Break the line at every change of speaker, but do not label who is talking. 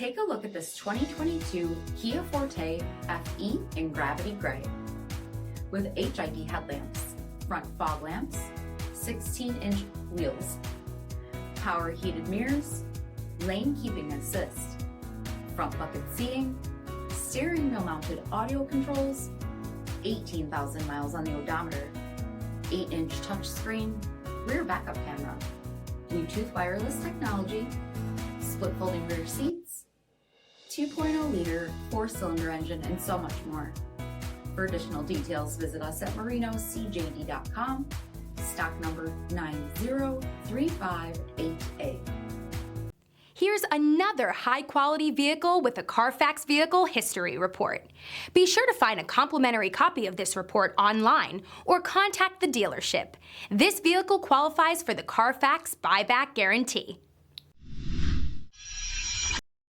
Take a look at this 2022 Kia Forte FE in Gravity Gray. With HID headlamps, front fog lamps, 16-inch wheels, power heated mirrors, lane keeping assist, front bucket seating, steering wheel mounted audio controls, 18,000 miles on the odometer, 8-inch touchscreen, rear backup camera, Bluetooth wireless technology, split folding rear seats, 2.0-liter 4-cylinder engine, and so much more. For additional details, visit us at marinocjd.com, stock number 90358A.
Here's another high-quality vehicle with a Carfax Vehicle History Report. Be sure to find a complimentary copy of this report online or contact the dealership. This vehicle qualifies for the Carfax Buyback Guarantee.